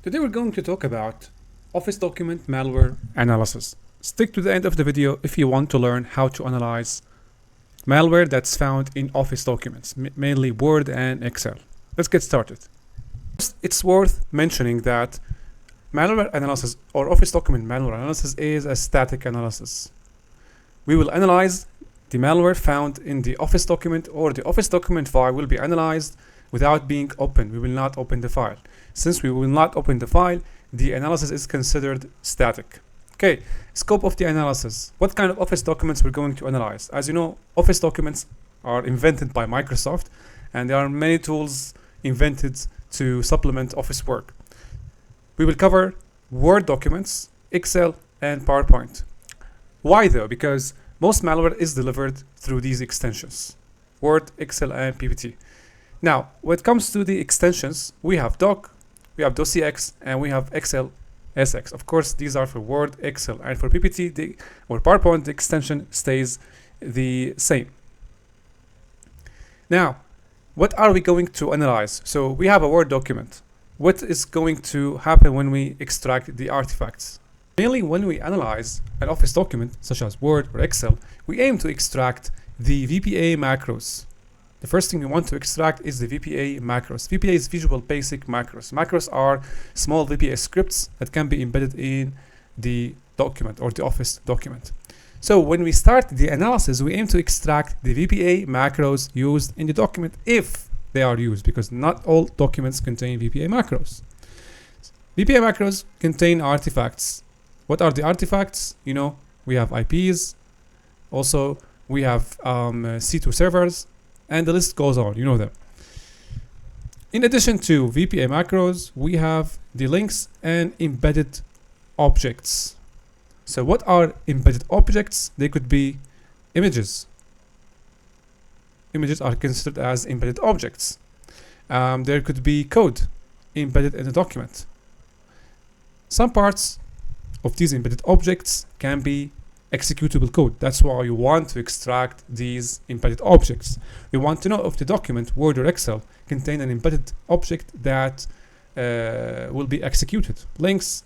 Today we're going to talk about Office document malware analysis. Stick to the end of the video if you want to learn how to analyze malware that's found in Office documents, mainly Word and Excel. Let's get started. First, it's worth mentioning that malware analysis or Office document malware analysis is a static analysis. We will analyze the malware found in the Office document, or the Office document file will be analyzed without being opened. We will not open the file. Since we will not open the file, the analysis is considered static. Okay, scope of the analysis. What kind of Office documents we're going to analyze? As you know, Office documents are invented by Microsoft, and there are many tools invented to supplement Office work. We will cover Word documents, Excel, and PowerPoint. Why though? Because most malware is delivered through these extensions: Word, Excel, and PPT. Now, when it comes to the extensions, we have Doc, we have DocX, and we have Excel SX. Of course, these are for Word, Excel, and for PPT or PowerPoint, the extension stays the same. Now, what are we going to analyze? So we have a Word document. What is going to happen when we extract the artifacts? Mainly when we analyze an Office document, such as Word or Excel, we aim to extract the VBA macros. The first thing we want to extract is the VBA macros. VBA is Visual Basic Macros. Macros are small VBA scripts that can be embedded in the document or the Office document. So when we start the analysis, we aim to extract the VBA macros used in the document, if they are used, because not all documents contain VBA macros. VBA macros contain artifacts. What are the artifacts? You know, we have IPs. Also, we have C2 servers. And the list goes on, you know them. In addition to VBA macros, we have the links and embedded objects. So what are embedded objects? They could be images. Images are considered as embedded objects. There could be code embedded in a document. Some parts of these embedded objects can be executable code. That's why you want to extract these embedded objects. We want to know if the document, Word or Excel, contain an embedded object that will be executed. Links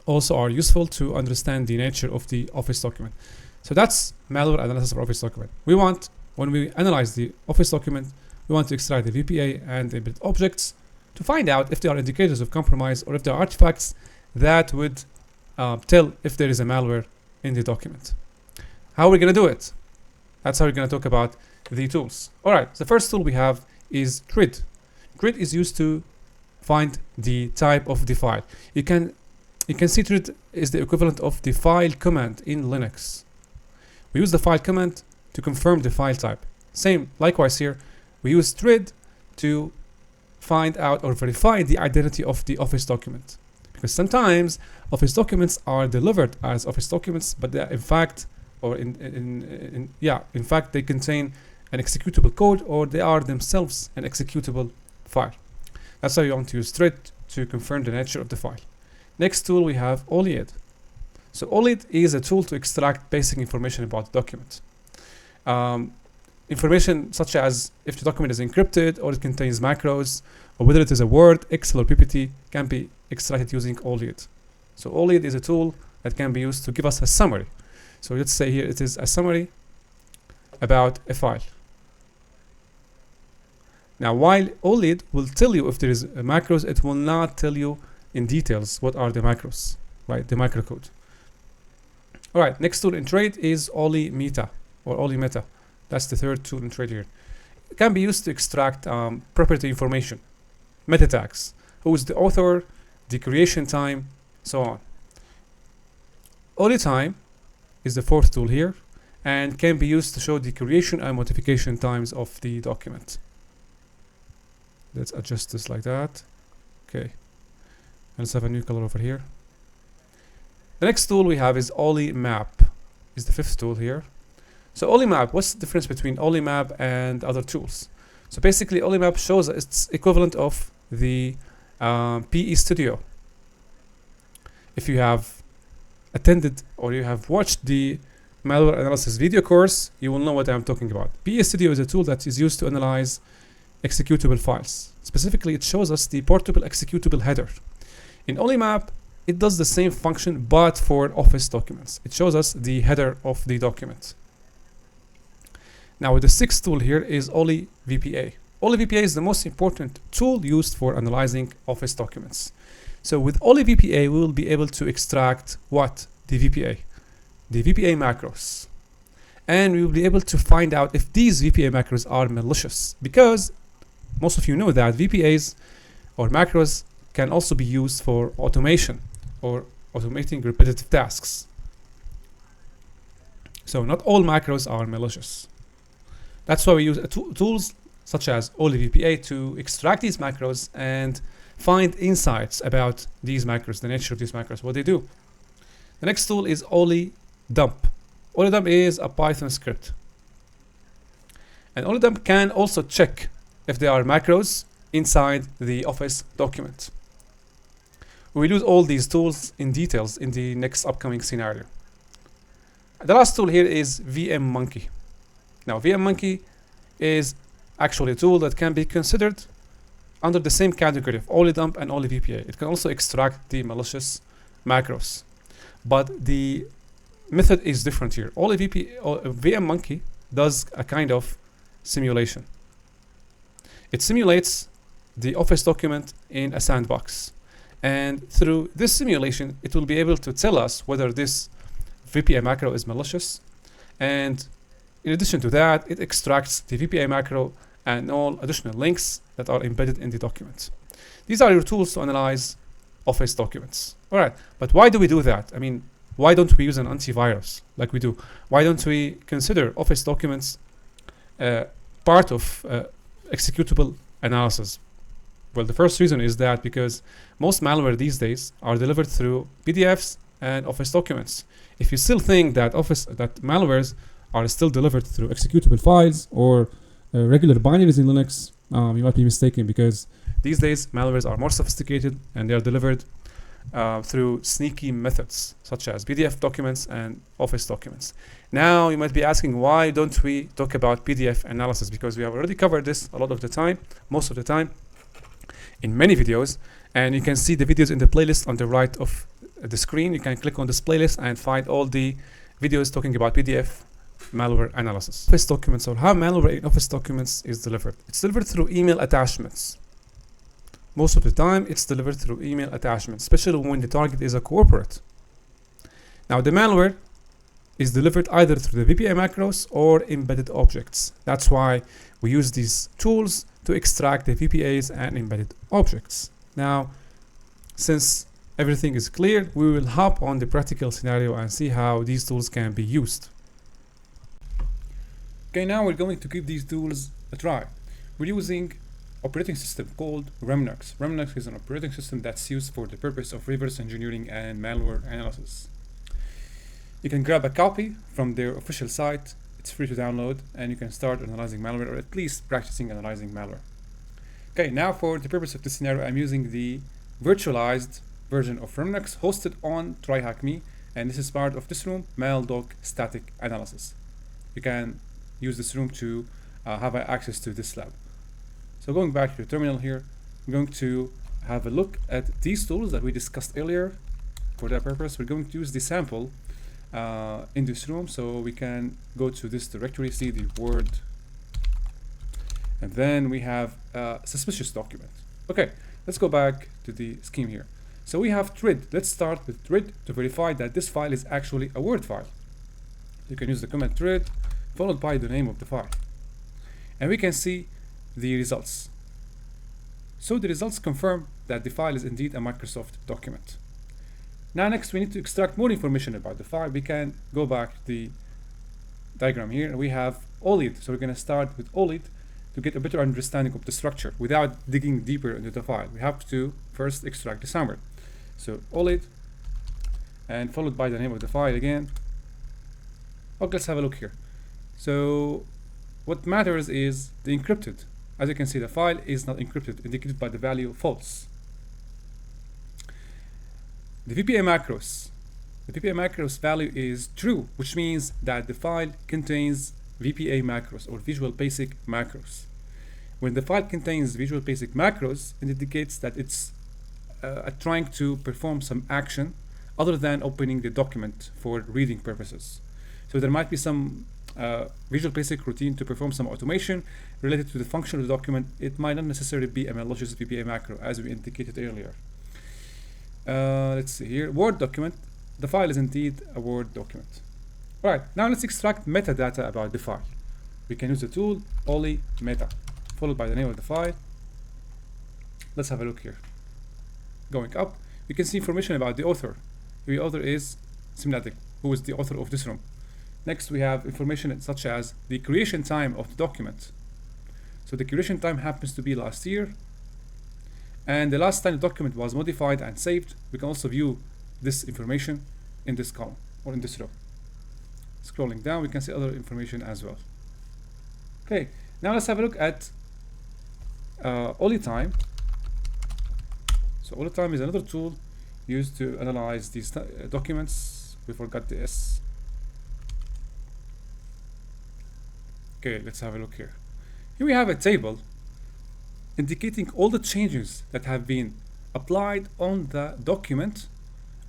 also are useful to understand the nature of the Office document. So that's malware analysis for Office document. We want, when we analyze the Office document, we want to extract the VBA and the embedded objects to find out if they are indicators of compromise or if they are artifacts that would tell if there is a malware in the document. How are we going to do it? That's how we're going to talk about the tools. All right, the first tool we have is grid. Grid is used to find the type of the file. You can see grid is the equivalent of the file command in Linux. We use the file command to confirm the file type. Same, likewise here, we use grid to find out or verify the identity of the Office document. Because sometimes Office documents are delivered as Office documents, but they are in fact, in fact, they contain an executable code, or they are themselves an executable file. That's how you want to use thread to confirm the nature of the file. Next tool we have OLED. So OLED is a tool to extract basic information about the document. Information such as if the document is encrypted or it contains macros, or whether it is a Word, Excel, or PPT, can be extracted using OLED. So OLED is a tool that can be used to give us a summary. So let's say here it is a summary about a file. Now, while OLED will tell you if there is a macros, it will not tell you in details what are the macros, right? The microcode. All right, next tool in trade is Olemeta or Olemeta. That's the third tool in trade here. It can be used to extract property information, meta tags, who is the author, the creation time, so on. Oletime is the fourth tool here and can be used to show the creation and modification times of the document. Let's adjust this like that. Okay. Let's have a new color over here. The next tool we have is Olemap, is the fifth tool here. So Olemap, what's the difference between Olemap and other tools? So basically Olemap shows its equivalent of the PE Studio. If you have attended or you have watched the malware analysis video course, you will know what I'm talking about. PE Studio is a tool that is used to analyze executable files. Specifically, it shows us the portable executable header. In Olemap, it does the same function but for Office documents. It shows us the header of the document. Now the sixth tool here is olevba. Olevba is the most important tool used for analyzing Office documents. So with olevba, we will be able to extract what? The VBA macros. And we will be able to find out if these VBA macros are malicious, because most of you know that VBAs or macros can also be used for automation or automating repetitive tasks. So not all macros are malicious. That's why we use tools such as olevba to extract these macros and find insights about these macros, the nature of these macros, what they do. The next tool is Oledump. Oledump is a Python script. And Oledump can also check if there are macros inside the Office document. We will use all these tools in details in the next upcoming scenario. The last tool here is VMMonkey. Now VMMonkey is actually a tool that can be considered under the same category of Oledump and olevba. It can also extract the malicious macros, but the method is different here. VMMonkey does a kind of simulation. It simulates the Office document in a sandbox, and through this simulation it will be able to tell us whether this VBA macro is malicious, and in addition to that it extracts the VBA macro and all additional links that are embedded in the document. These are your tools to analyze Office documents. Alright, but why do we do that? I mean, why don't we use an antivirus like we do? Why don't we consider Office documents part of executable analysis? Well, the first reason is that because most malware these days are delivered through PDFs and Office documents. If you still think that malwares are still delivered through executable files or regular binaries in Linux, you might be mistaken, because these days malwares are more sophisticated and they are delivered through sneaky methods such as PDF documents and Office documents. Now you might be asking, why don't we talk about PDF analysis? Because we have already covered this a lot of the time, most of the time, in many videos, and you can see the videos in the playlist on the right of the screen. You can click on this playlist and find all the videos talking about PDF malware analysis. Office documents, or how malware in Office documents is delivered. It's delivered through email attachments. Most of the time it's delivered through email attachments, especially when the target is a corporate. Now the malware is delivered either through the VBA macros or embedded objects. That's why we use these tools to extract the VBAs and embedded objects. Now, since everything is clear, we will hop on the practical scenario and see how these tools can be used. Okay, now we're going to give these tools a try. We're using operating system called Remnux. Remnux is an operating system that's used for the purpose of reverse engineering and malware analysis. You can grab a copy from their official site. It's free to download, and you can start analyzing malware, or at least practicing analyzing malware. Okay, now for the purpose of this scenario, I'm using the virtualized version of Remnux hosted on TryHackMe, and this is part of this room, MalDoc static analysis. You can use this room to have access to this lab. So going back to the terminal here, I'm going to have a look at these tools that we discussed earlier. For that purpose, we're going to use the sample in this room, so we can go to this directory, see the word, and then we have a suspicious document. Okay, let's go back to the scheme here. So we have TRID. Let's start with TRID to verify that this file is actually a Word file. You can use the command TRID followed by the name of the file, and we can see the results. So the results confirm that the file is indeed a Microsoft document. Now next we need to extract more information about the file. We can go back to the diagram here, and we have OLED. So we're going to start with OLED to get a better understanding of the structure without digging deeper into the file. We have to first extract the summary. So OLED, and followed by the name of the file again. Okay, let's have a look here. So what matters is the encrypted. As you can see, the file is not encrypted, indicated by the value false. The VBA macros. The VBA macros value is true, which means that the file contains VBA macros or Visual Basic Macros. When the file contains Visual Basic Macros, it indicates that it's at trying to perform some action other than opening the document for reading purposes. So there might be some Visual Basic routine to perform some automation related to the function of the document. It might not necessarily be a malicious VBA macro, as we indicated earlier. Let's see here. Word document. The file is indeed a Word document. All right, now let's extract metadata about the file. We can use the tool Olemeta, followed by the name of the file. Let's have a look here. Going up, you can see information about the author. The author is Simnatic, who is the author of this room. Next, we have information such as the creation time of the document. So the creation time happens to be last year. And the last time the document was modified and saved. We can also view this information in this column or in this row. Scrolling down, we can see other information as well. Okay, now let's have a look at Oletime. So Oletime is another tool used to analyze these documents. We forgot the S. Okay, let's have a look here. Here we have a table indicating all the changes that have been applied on the document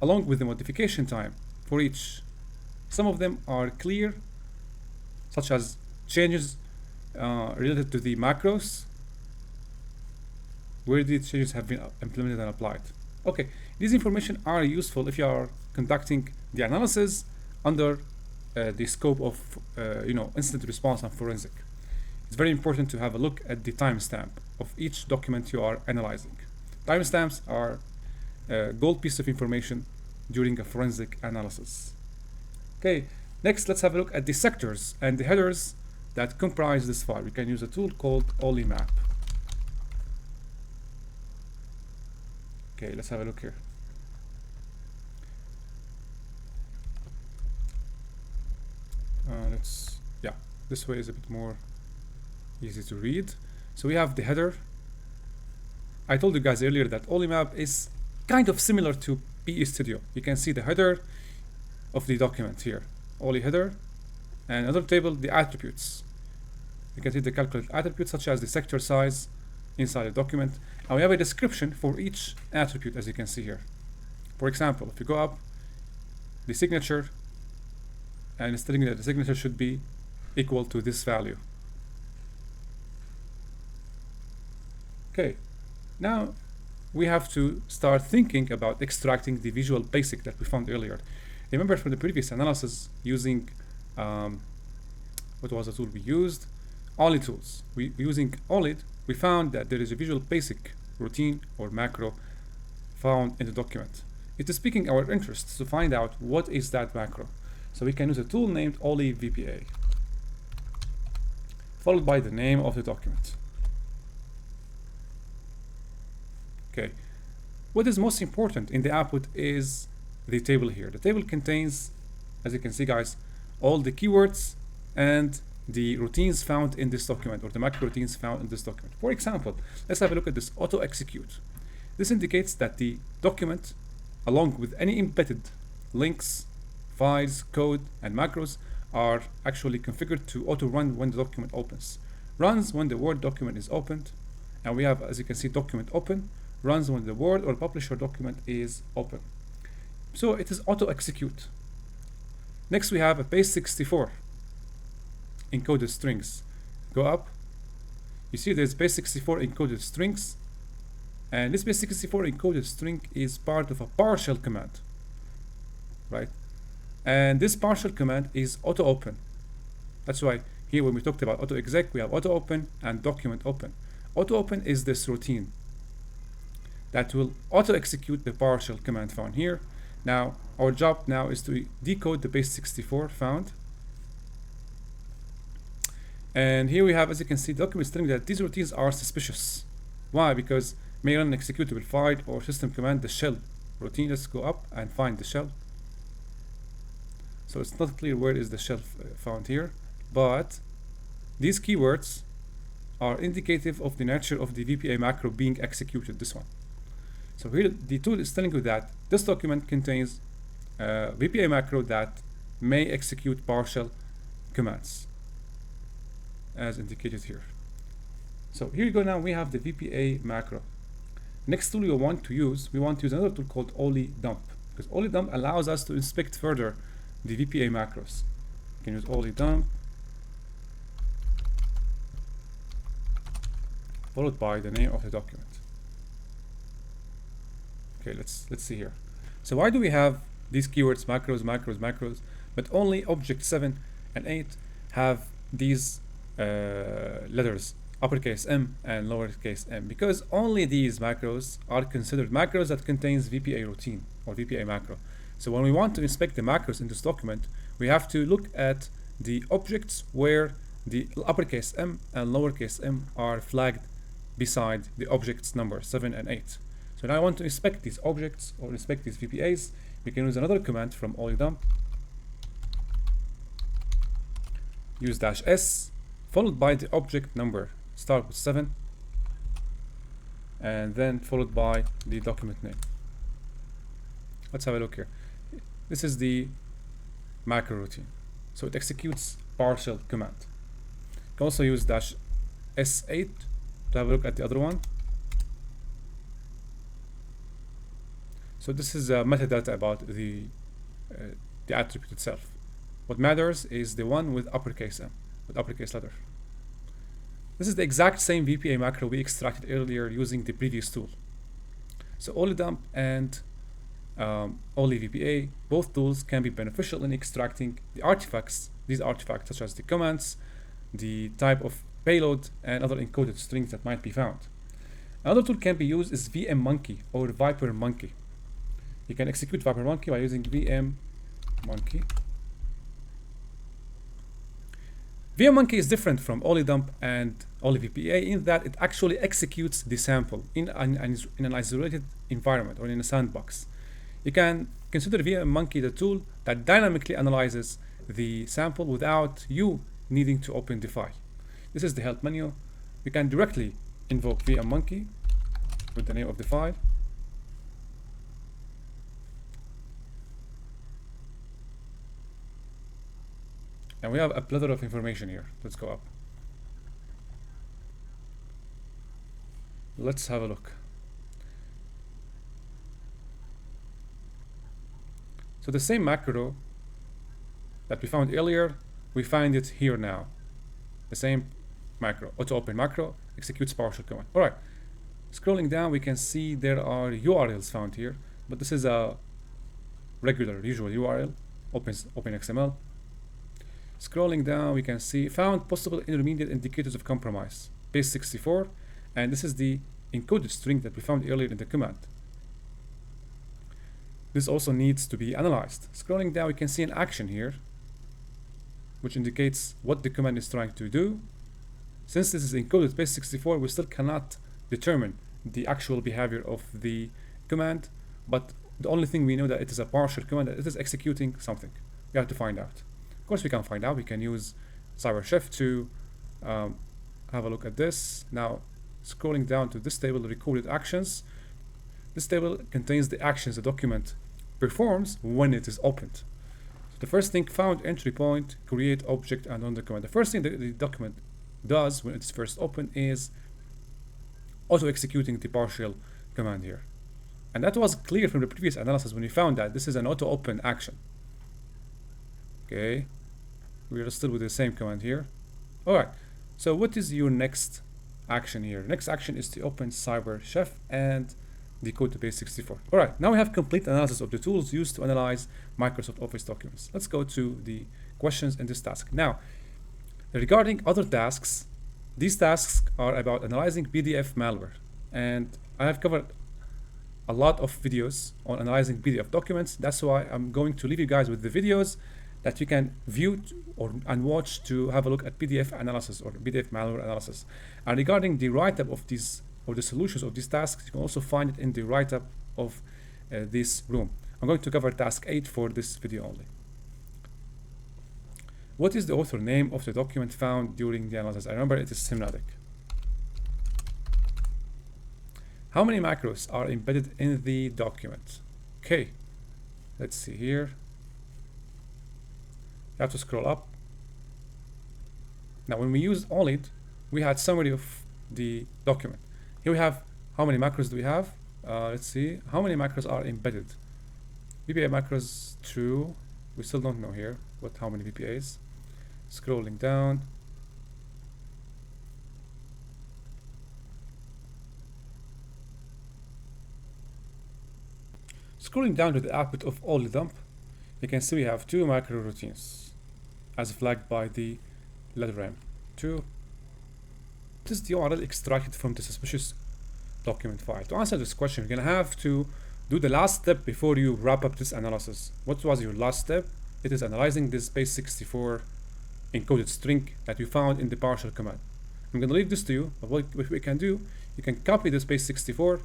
along with the modification time for each. Some of them are clear, such as changes related to the macros, where these changes have been implemented and applied. Okay, these information are useful if you are conducting the analysis under the scope of incident response and forensic. It's very important to have a look at the timestamp of each document you are analyzing. Timestamps are a gold piece of information during a forensic analysis. Okay, next let's have a look at the sectors and the headers that comprise this file. We can use a tool called Olemap. Okay, let's have a look here. This way is a bit more easy to read. So we have the header. I told you guys earlier that Olemap is kind of similar to PE Studio. You can see the header of the document here, Ole header, and another table, the attributes. You can see the calculated attributes such as the sector size inside the document, and we have a description for each attribute, as you can see here. For example, if you go up, the signature, and it's telling you that the signature should be equal to this value. Okay, now we have to start thinking about extracting the Visual Basic that we found earlier. Remember from the previous analysis using what was the tool we used? Oled tools. Using Oled, we found that there is a Visual Basic routine or macro found in the document. It is piquing our interest to find out what is that macro. So we can use a tool named olevba, followed by the name of the document. Okay, what is most important in the output is the table here. The table contains, as you can see guys, all the keywords and the routines found in this document, or the macro routines found in this document. For example, let's have a look at this auto execute. This indicates that the document, along with any embedded links, files, code, and macros, are actually configured to auto run when the document opens. Runs when the Word document is opened, and we have, as you can see, document open, runs when the Word or publisher document is open. So it is auto execute. Next we have a base64 encoded strings. Go up, you see there's base64 encoded strings, and this base64 encoded string is part of a partial command, right? And this partial command is auto open. That's why here when we talked about auto exec, we have auto open and document open. Auto open is this routine that will auto execute the partial command found here. Now our job now is to decode the base64 found. And here we have, as you can see, the document is telling that these routines are suspicious. Why? Because may run an executable file or system command, the shell routine. Let's go up and find the shell. So it's not clear where is the shell found here, but these keywords are indicative of the nature of the VBA macro being executed, this one. So here the tool is telling you that this document contains a VBA macro that may execute partial commands, as indicated here. So here you go. Now we have the VBA macro. Next tool we want to use another tool called Oledump, because Oledump allows us to inspect further the VBA macros. You can use Oledump followed by the name of the document. Okay, let's see here. So why do we have these keywords macros, but only object 7 and 8 have these letters, uppercase M and lowercase m? Because only these macros are considered macros that contains VBA routine or VBA macro. So when we want to inspect the macros in this document, we have to look at the objects where the uppercase M and lowercase m are flagged beside the objects number 7 and 8. So now I want to inspect these objects or inspect these VBAs. We can use another command from Oledump. Use -s followed by the object number. Start with 7 and then followed by the document name. Let's have a look here. This is the macro routine. So it executes partial command. You can also use -s8 to have a look at the other one. So this is metadata about the attribute itself. What matters is the one with uppercase M, with uppercase letter. This is the exact same VBA macro we extracted earlier using the previous tool. So Oledump and olevba, both tools can be beneficial in extracting the artifacts, these artifacts such as the comments, the type of payload, and other encoded strings that might be found. Another tool can be used is VMMonkey or ViperMonkey. You can execute ViperMonkey by using VMMonkey. VMMonkey is different from Oledump and olevba in that it actually executes the sample in an isolated environment or in a sandbox. You can consider VMMonkey the tool that dynamically analyzes the sample without you needing to open the file. This is the help menu. You can directly invoke VMMonkey with the name of the file. And we have a plethora of information here. Let's go up. Let's have a look. So the same macro that we found earlier, we find it here now. The same macro, auto open macro, executes partial command. All right, scrolling down, we can see there are URLs found here, but this is a regular, usual URL, open XML. Scrolling down, we can see found possible intermediate indicators of compromise, base 64, and this is the encoded string that we found earlier in the command. This also needs to be analyzed. Scrolling down, we can see an action here, which indicates what the command is trying to do. Since this is encoded base 64, we still cannot determine the actual behavior of the command, but the only thing we know that it is a partial command, that it is executing something. We have to find out. Of course, we can find out. We can use CyberChef to have a look at this. Now, scrolling down to this table, recorded actions. This table contains the actions the document performs when it is opened. So the first thing, found entry point, create object, and run the command. The first thing that the document does when it's first opened is auto executing the partial command here. And that was clear from the previous analysis when we found that this is an auto open action. Okay, we are still with the same command here. All right, so what is your next action here? Next action is to open CyberChef and decode to base 64. All right, now we have complete analysis of the tools used to analyze Microsoft Office documents. Let's go to the questions in this task. Now, regarding other tasks, these tasks are about analyzing PDF malware. And I have covered a lot of videos on analyzing PDF documents. That's why I'm going to leave you guys with the videos that you can view and watch to have a look at PDF analysis or PDF malware analysis. And regarding the write-up of these or the solutions of these tasks, you can also find it in the write-up of this room. I'm going to cover task 8 for this video only. What is the author name of the document found during the analysis? I remember it is Simnadic. How many macros are embedded in the document? Okay, let's see here. You have to scroll up. Now, when we used OLED, we had summary of the document. Here we have how many macros do we have? Let's see, how many macros are embedded? VBA macros, true. We still don't know here how many VBAs. Scrolling down. Scrolling down to the output of Oledump, you can see we have 2 macro routines as flagged by the letterm. 2. This is the URL extracted from the suspicious document file. To answer this question, you're gonna have to do the last step before you wrap up this analysis. What was your last step? It is analyzing this base64 encoded string that you found in the partial command. I'm gonna leave this to you, but what we can do, you can copy this base64,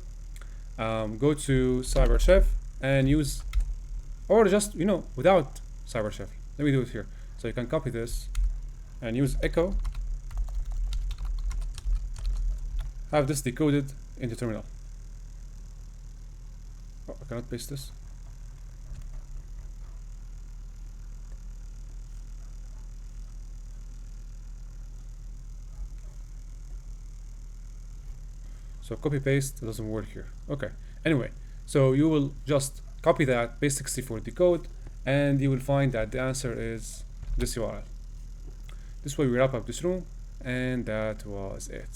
go to CyberChef and use, or just, without CyberChef. Let me do it here. So you can copy this and use echo, have this decoded into terminal. Oh, I cannot paste this. So copy paste doesn't work here. Okay. Anyway, so you will just copy that base64 decode, and you will find that the answer is this URL. This way we wrap up this room, and that was it.